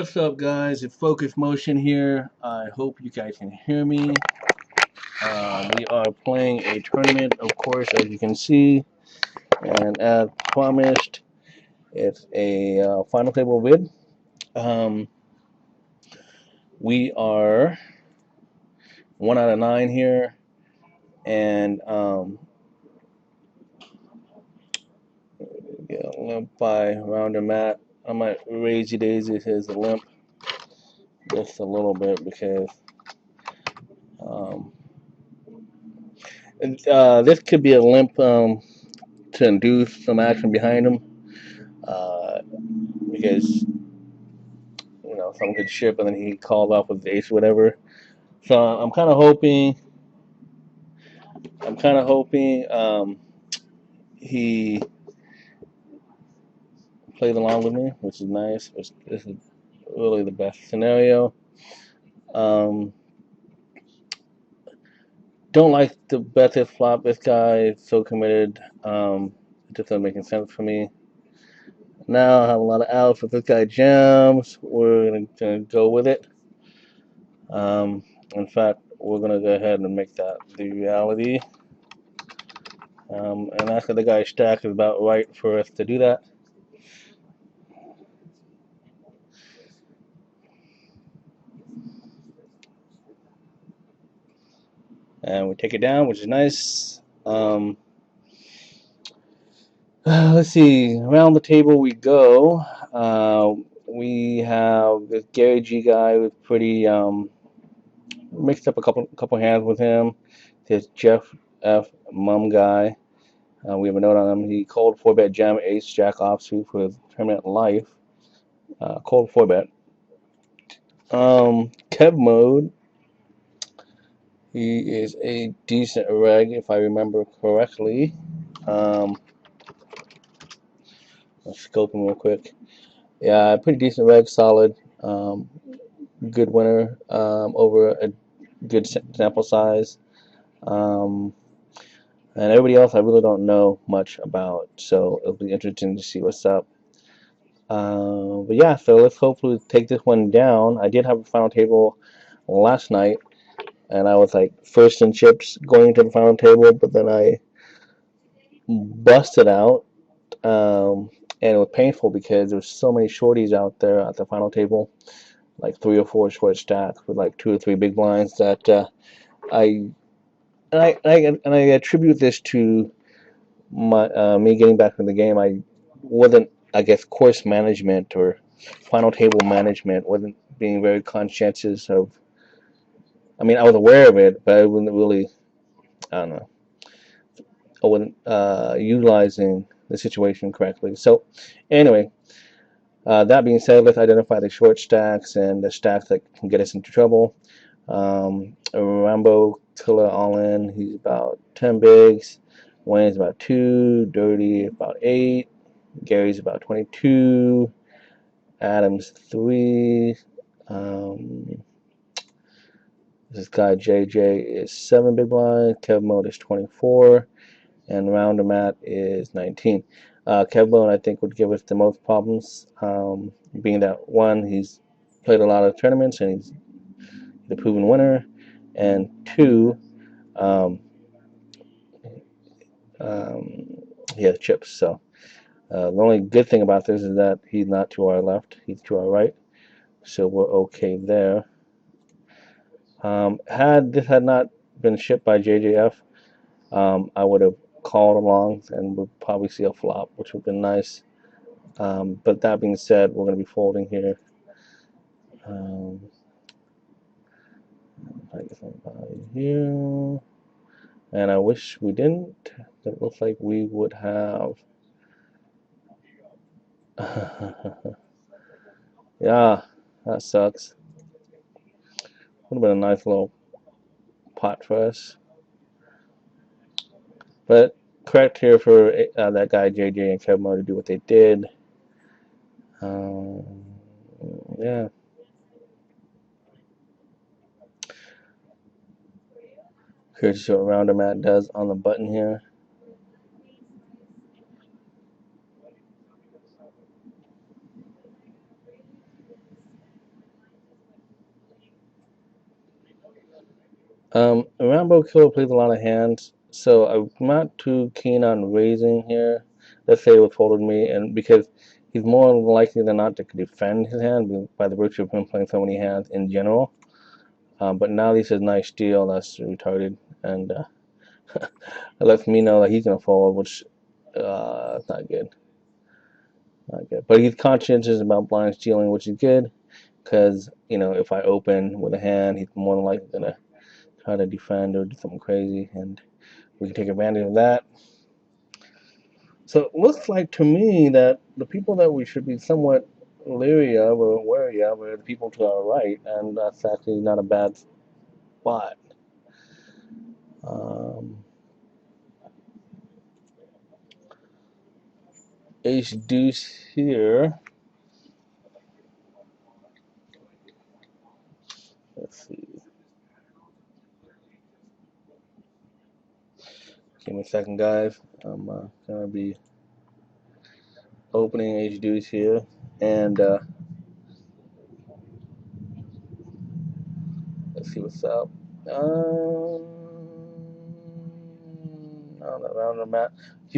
What's up, guys? It's Focus Motion here. I hope you guys can hear me. We are playing a tournament, of course, as you can see, and as promised, it's a final table vid. Um, we are 1 out of 9 here, and limp by rounder mat. I might raise daisy his limp just a little bit because um, this could be a limp to induce some action behind him. Because someone could ship and then he called off with the ace or whatever. So I'm kind of hoping he played along with me, which is nice. This is really the best scenario. Um, don't like the bet this flop. This guy is so committed. It just doesn't make sense for me. Now I have a lot of outs. If this guy jams, we're gonna go with it. In fact, we're gonna go ahead and make that the reality. And after the guy's stack is about right for us to do that. And we take it down, which is nice. Let's see. Around the table we go. We have this Gary G guy with pretty mixed up a couple hands with him. This Jeff F Mum guy. We have a note on him. He called 4-bet jam ace jack offsuit for his tournament life. Cold 4-bet. Kev mode. He is a decent reg, if I remember correctly. Let's scope him real quick. Yeah, pretty decent reg, solid. Good winner over a good sample size. And everybody else I really don't know much about, so it'll be interesting to see what's up. But yeah, so let's hopefully take this one down. I did have a final table last night, and I was like first in chips going into the final table, but then I busted out, and it was painful because there's so many shorties out there at the final table, like 3 or 4 short stacks with like 2 or 3 big blinds that I attribute this to my me getting back in the game. I wasn't, I guess, course management or final table management, wasn't being very conscientious of. I mean, I was aware of it, but I wasn't really, I don't know, I wasn't utilizing the situation correctly. So anyway, that being said, let's identify the short stacks and the stacks that can get us into trouble. Rambo Killer all in, he's about 10 bigs. Wayne's about 2, Dirty about 8, Gary's about 22, Adams 3. This guy JJ is 7 big blind, Kev Mode is 24, and Rounder Matt is 19. Kev Mode I think would give us the most problems, being that 1, he's played a lot of tournaments and he's the proven winner, and 2, he has chips. So the only good thing about this is that he's not to our left, he's to our right, so we're okay there. Had this had not been shipped by JJF, I would have called along and would probably see a flop, which would have been nice. But that being said, we're going to be folding here. I guess I'm here, and I wish we didn't. It looks like we would have. Yeah, that sucks. Would have been a nice little pot for us. But correct here for that guy JJ and Kevmo to do what they did. Yeah. Here's to show what Rounder Matt does on the button here. Rambo Killer plays a lot of hands, so I'm not too keen on raising here. Let's say with folded me, and because he's more likely than not to defend his hand by the virtue of him playing so many hands in general. But now he says nice deal, that's retarded, and it lets me know that he's gonna fold, which it's not good, not good. But he's conscientious about blind stealing, which is good, because if I open with a hand, he's more than likely gonna try to defend or do something crazy, and we can take advantage of that. So it looks like to me that the people that we should be somewhat leery of or wary of are the people to our right, and that's actually not a bad spot. Ace deuce here. Let's see. Give me a second, guys. I'm gonna be opening ace deuce here, and let's see what's up. On the round the mat.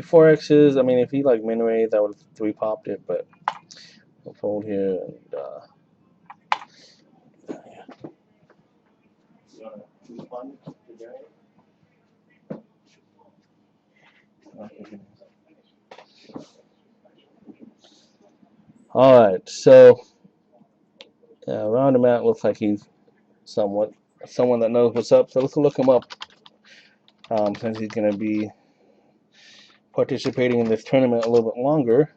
Four X's. I mean, if he like min raised, I would have three popped it, but I'll fold here and. Alright, so around the mat looks like he's someone that knows what's up. So let's look him up since he's going to be participating in this tournament a little bit longer.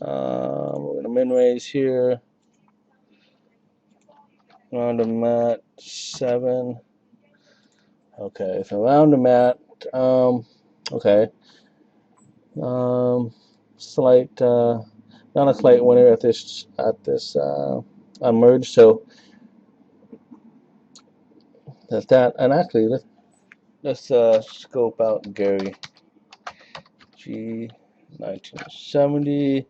We're going to min raise here. Around the mat 7. Okay, so around the mat. Okay. Slight, not a slight winner at this merge. So that's that. And actually, let's scope out Gary G 1970.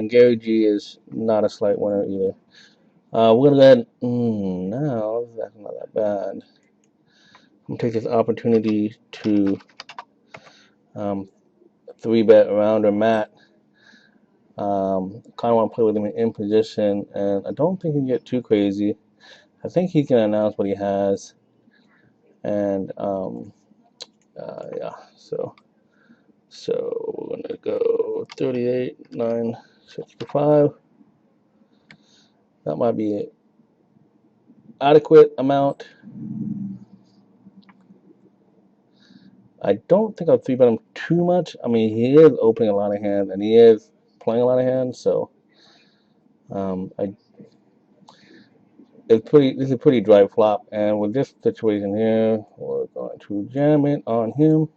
Gary G is not a slight winner either. We're gonna go ahead. No, that's not that bad. I'm gonna take this opportunity to 3-bet around or mat. Kind of want to play with him in position, and I don't think he can get too crazy. I think he can announce what he has, and yeah. So we're gonna go 38, 9, 65. That might be an adequate amount. I don't think I'll 3-bet him too much. I mean, he is opening a lot of hands, and he is playing a lot of hands, so this is a pretty dry flop, and with this situation here, we're going to jam it on him.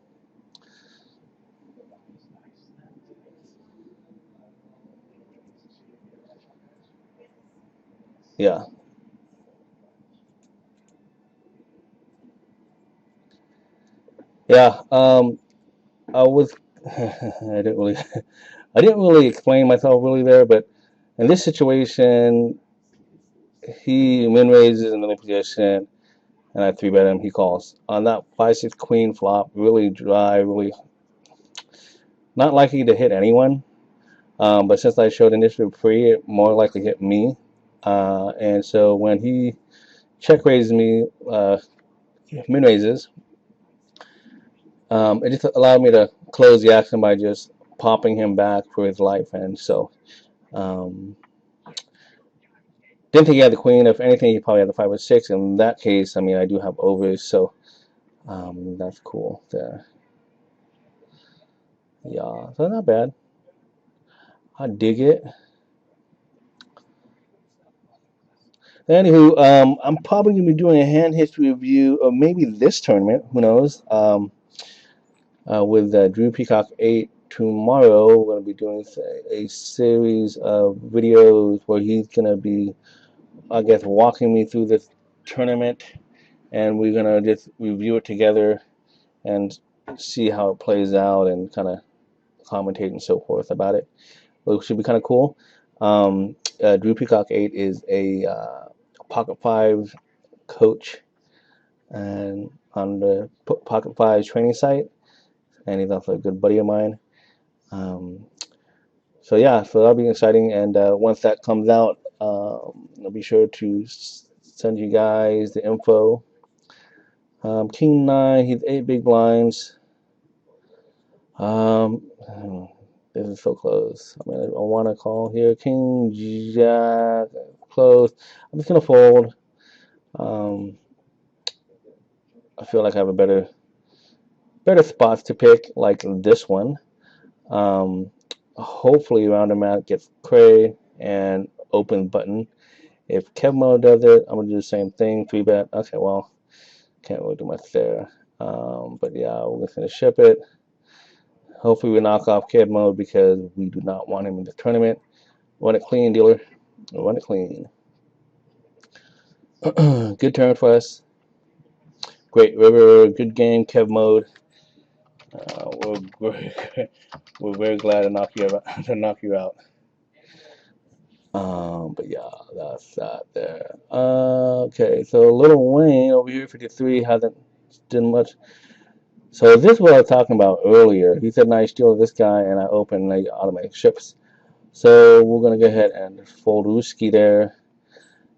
Yeah. Yeah. I was I didn't really explain myself really there, but in this situation, he min raises in the position, and I 3-bet him. He calls on that 5-6 queen flop. Really dry, really not likely to hit anyone. But since I showed initiative free, it more likely hit me. And so when he check raises me, min raises, it just allowed me to close the action by just popping him back for his life. And so didn't think he had the queen. If anything, he probably had the 5 or 6. In that case, I mean, I do have overs, so that's cool there. Yeah, so not bad. I dig it. Anywho, I'm probably going to be doing a hand history review of maybe this tournament. Who knows? With Drew Peacock 8 tomorrow, we're going to be doing a series of videos where he's going to be, I guess, walking me through this tournament, and we're going to just review it together and see how it plays out and kind of commentate and so forth about it. It should be kind of cool. Drew Peacock 8 is a Pocket 5 coach and on the Pocket 5 training site, and he's also a good buddy of mine. So yeah, so that'll be exciting, and once that comes out, I'll be sure to send you guys the info. King 9, he's 8 big blinds. This is so close. I mean, I want to call here. King Jack, close. I'm just gonna fold. I feel like I have a better spots to pick, like this one. Hopefully Random Mat gets Cray and open button. If Kevmo does it, I'm gonna do the same thing. 3-bet. Okay, well, can't really do much there. But yeah, we're just gonna ship it. Hopefully we knock off Kevmo because we do not want him in the tournament. Run it clean, dealer. Run it clean. Good turn for us. Great river. Good game. Kev mode. We're very glad to knock you out. But yeah, that's that there. Okay, so Little Wayne over here, 53, hasn't done much. So this is what I was talking about earlier. He said, "Nice deal with this guy," and I opened like automatic ships. So we're gonna go ahead and fold Ruski there.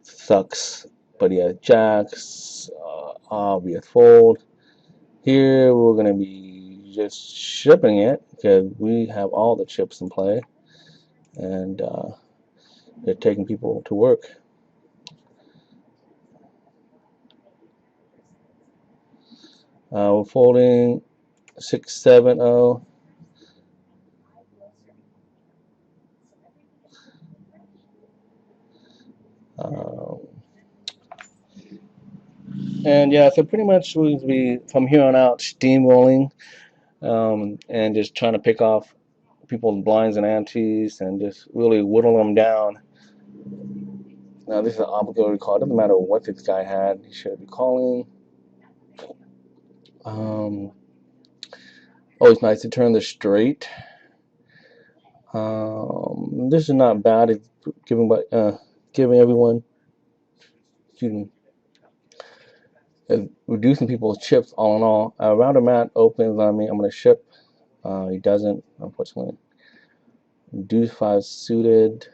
Sucks, but yeah, Jacks, obvious fold. Here we're gonna be just shipping it because we have all the chips in play, and they're taking people to work. We're folding 6-7-0. And yeah, so pretty much we'll be from here on out steamrolling, and just trying to pick off people's blinds and antes and just really whittle them down. Now this is an obligatory call. It doesn't matter what this guy had, he should be calling. Always nice to turn the straight. This is not bad. It's giving everyone, excuse me, reducing people's chips all in all. Rounder Matt opens on me. I'm going to ship. He doesn't, unfortunately. Deuce 5 suited.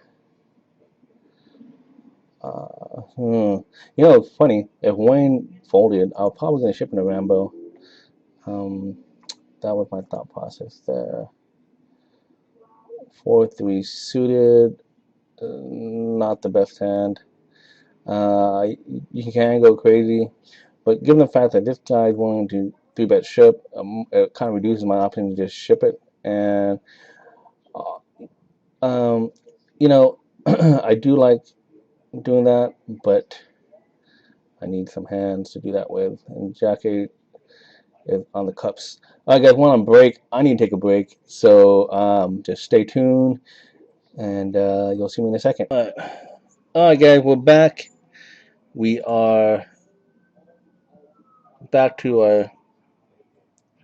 You know, it's funny. If Wayne folded, I was probably going to ship in a Rambo. That was my thought process there. 4-3 suited. Not the best hand. You can go crazy, but given the fact that this guy is willing to 3-bet ship, it kind of reduces my option to just ship it. And you know, I do like doing that, but I need some hands to do that with. And Jack 8 is on the cups. Alright guys, we're on break. I need to take a break, so just stay tuned, and you'll see me in a second. Alright guys, we're back. We are back to our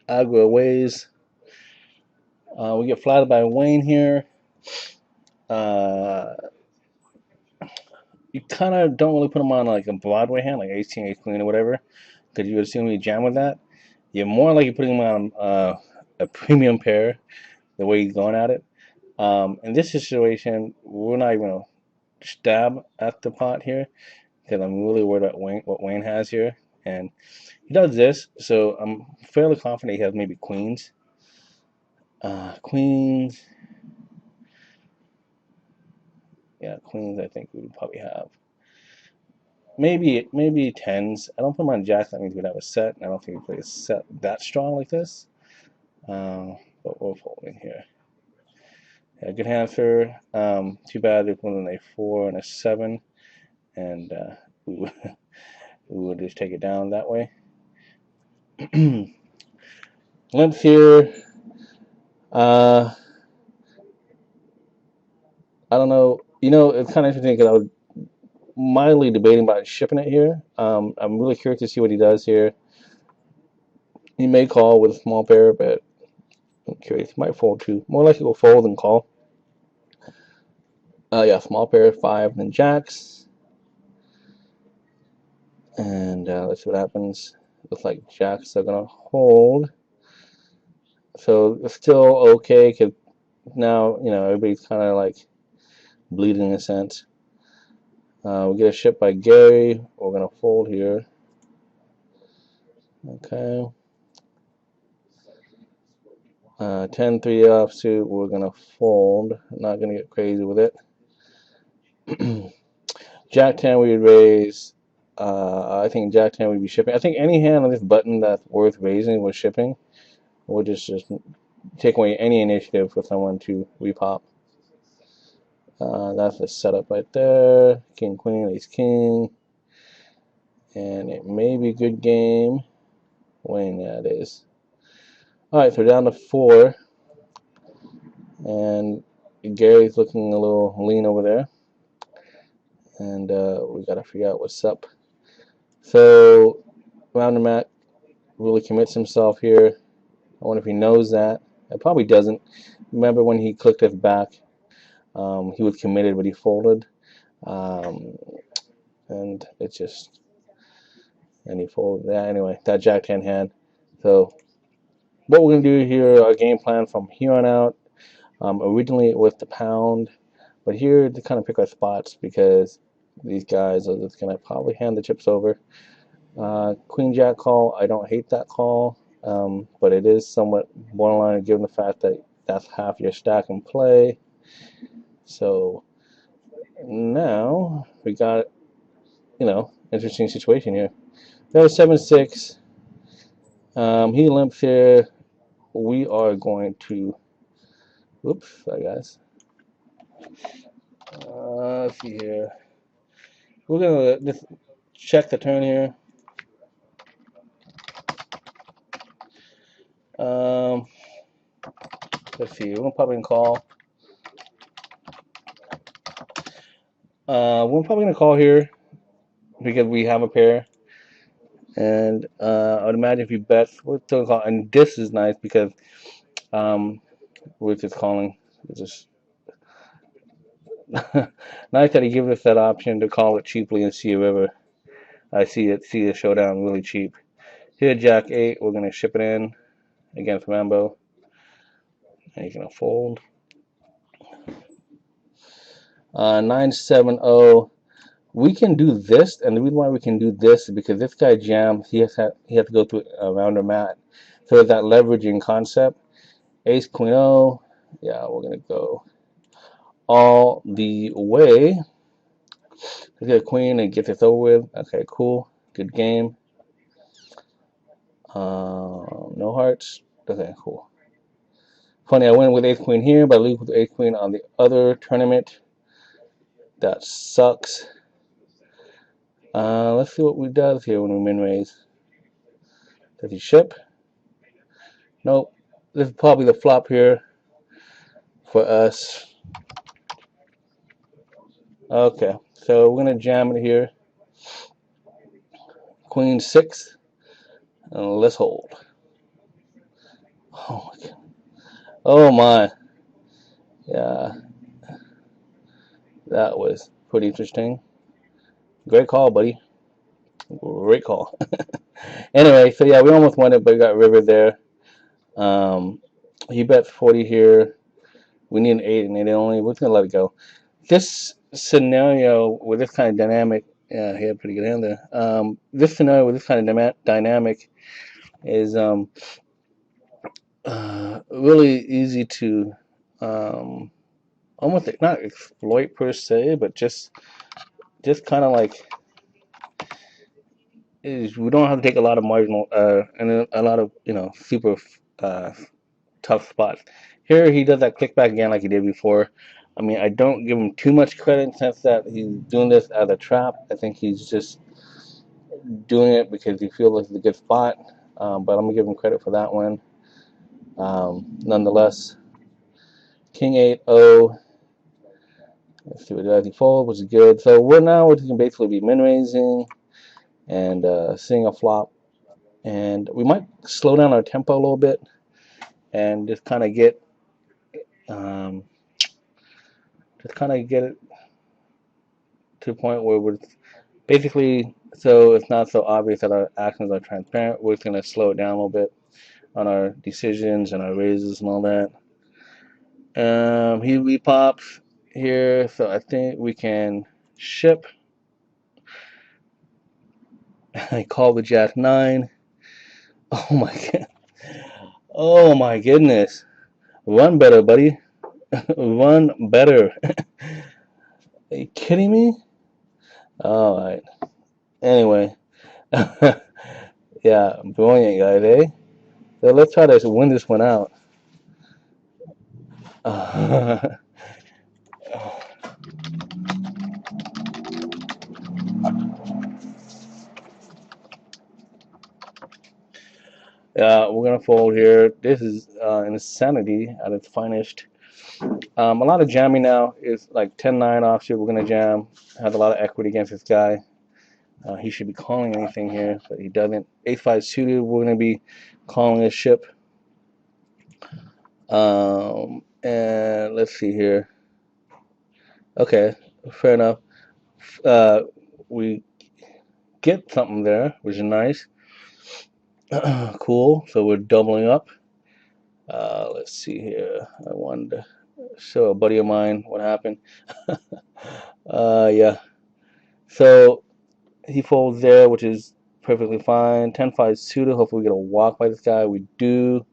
aggro ways. We get flattered by Wayne here. You kind of don't really put him on like a Broadway hand, like ace-king, ace-queen, or whatever, because you would assume you jam with that. You're more likely putting him on a premium pair, the way he's going at it. In this situation, we're not even going to stab at the pot here, because I'm really worried about what Wayne has here. And he does this, so I'm fairly confident he has maybe queens. Queens. Yeah, queens I think we would probably have. Maybe tens. I don't put him on jacks. That means we'd have a set. I don't think we play a set that strong like this. But we're folding here. Yeah, good answer. Too bad they put in a 4 and a 7, and we would just take it down that way. Limps here. I don't know. You know, it's kind of interesting because I was mildly debating about shipping it here. I'm really curious to see what he does here. He may call with a small pair, but I'm curious. He might fold too. More likely will fold than call. Yeah, small pair, 5, then jacks. And let's see what happens. Looks like jacks are gonna hold. So it's still okay because now, everybody's kind of like bleeding in a sense. We get a ship by Gary. We're gonna fold here. Okay. 10-3 offsuit. We're gonna fold. Not gonna get crazy with it. Jack 10 we would raise. I think Jack 10 would be shipping. I think any hand on this button that's worth raising was shipping. We'll just take away any initiative for someone to repop. That's the setup right there. King, queen, ace, king. And it may be a good game. When that is. Alright, so we're down to 4. And Gary's looking a little lean over there. And we gotta figure out what's up. So, Rounder Matt really commits himself here. I wonder if he knows that. It probably doesn't. Remember when he clicked us back, he was committed, but he folded. And it's just, and he folded. Yeah, anyway, that Jack 10 hand. So, what we're going to do here, our game plan from here on out, originally it was the pound, but here to kind of pick our spots because these guys are just going to probably hand the chips over. Queen Jack call, I don't hate that call, but it is somewhat borderline given the fact that that's half your stack in play. So now we got, interesting situation here. There's 7-6. He limps here. We are going to, oops, sorry guys. Let's see here. We're gonna just check the turn here. Let's see. We're gonna probably call. We're probably gonna call here because we have a pair. And I would imagine if you bet, we're still call. And this is nice because we're just calling. It's just nice that he gives us that option to call it cheaply and see a river. I see the showdown really cheap. Here, Jack 8. We're gonna ship it in against Rambo. And he's gonna fold. 9-7-0. We can do this, and the reason why we can do this is because this guy jams. He has to go through a rounder mat. So it's that leveraging concept. Ace Queen O. Yeah, we're gonna go all the way. Let's get a queen and get this over with. Okay, cool. Good game. No hearts. Okay, cool. Funny, I went with ace queen here, but I lose with ace queen on the other tournament. That sucks. Let's see what we does here when we min raise. Does he ship? Nope. This is probably the flop here for us. Okay, so we're gonna jam it here. Queen 6, and let's hold. Oh my god. Oh my. Yeah, that was pretty interesting. Great call, buddy. Great call. Anyway, so yeah, we almost won it, but we got river there. He bet 40 here. We need an 8 and 8 only. We're gonna let it go. This scenario with this kind of dynamic, yeah, he had a pretty good hand there. This scenario with this kind of dynamic is really easy to almost not exploit per se, but just kind of like we don't have to take a lot of marginal and a lot of super tough spots. Here he does that click back again like he did before. I mean, I don't give him too much credit in the sense that he's doing this as a trap. I think he's just doing it because he feels it's a good spot. But I'm gonna give him credit for that one. Nonetheless, King 8-0. Let's see what does he fold, which is good. So we're can basically be min raising and seeing a flop, and we might slow down our tempo a little bit and just kind of get to kind of get it to the point where we're basically, so it's not so obvious that our actions are transparent. We're just going to slow it down a little bit on our decisions and our raises and all that. He repops here, so I think we can ship. I call the Jack 9. Oh my god. Oh my goodness. Run better, buddy. Run better. Are you kidding me? Alright. Anyway. Yeah, brilliant, guys, eh? So let's try to win this one out. We're gonna fold here. This is insanity at its finest. A lot of jamming now is like 10-9 offsuit. We're gonna jam. Has a lot of equity against this guy. He should be calling anything here, but he doesn't. 8-5 suited. We're gonna be calling his ship. And let's see here. Okay, fair enough. We get something there, which is nice. Cool. So we're doubling up. Let's see here. I wanted to show a buddy of mine what happened. Yeah. So he folds there, which is perfectly fine. 10-5 suited. Hopefully we get a walk by this guy. We do.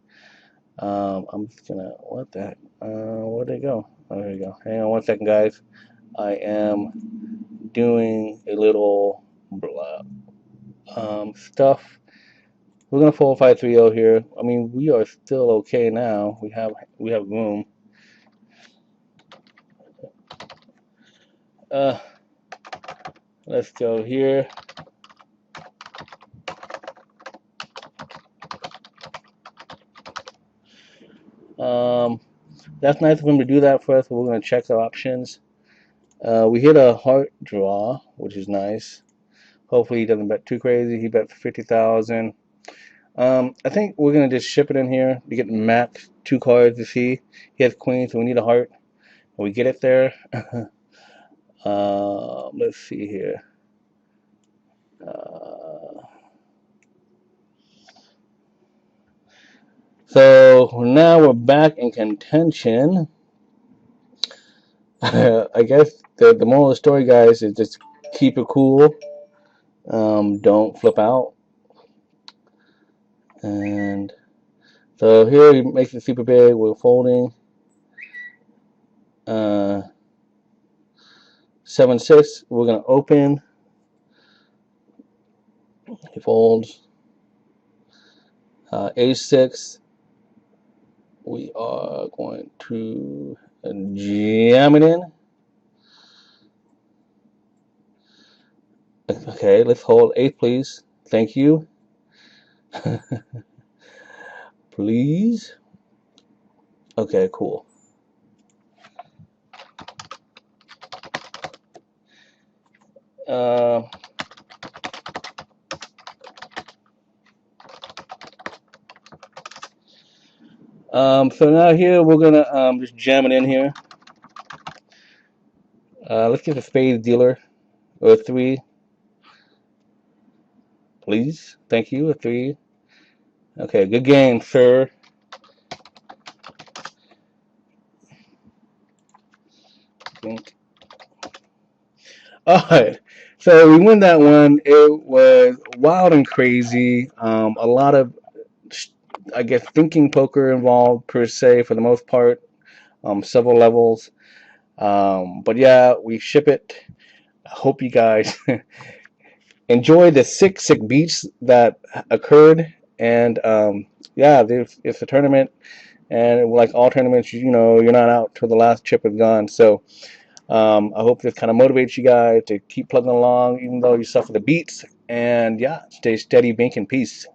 I'm just gonna, what the heck? Where'd they go? Oh, there you go. Hang on 1 second, guys. I am doing a little stuff. We're gonna fold 5-3-0 here. I mean, we are still okay now. We have room. Let's go here. That's nice of him to do that for us. But we're gonna check our options. We hit a heart draw, which is nice. Hopefully he doesn't bet too crazy. He bet 50,000. I think we're gonna just ship it in here to get max 2 cards to see. He has queen, so we need a heart. And we get it there. Let's see here. So now we're back in contention. I guess the moral of the story, guys, is just keep it cool. Don't flip out. And so here he makes it super big. We're folding. 7-6. We're gonna open. He folds. A6. We are going to jam it in. Okay, let's hold 8, please. Thank you. Please. Okay, cool. So now here we're gonna just jam it in here. Let's get a spade dealer, or a 3, please. Thank you, a 3. Okay, good game, sir. Alright, so we win that one. It was wild and crazy. A lot of, I guess, thinking poker involved per se for the most part. Several levels. But yeah, we ship it. I hope you guys enjoy the sick beats that occurred. And yeah, it's a tournament. And like all tournaments, you know, you're not out till the last chip is gone. So I hope this kind of motivates you guys to keep plugging along, even though you suffer the beats. And yeah, stay steady, bank, and peace.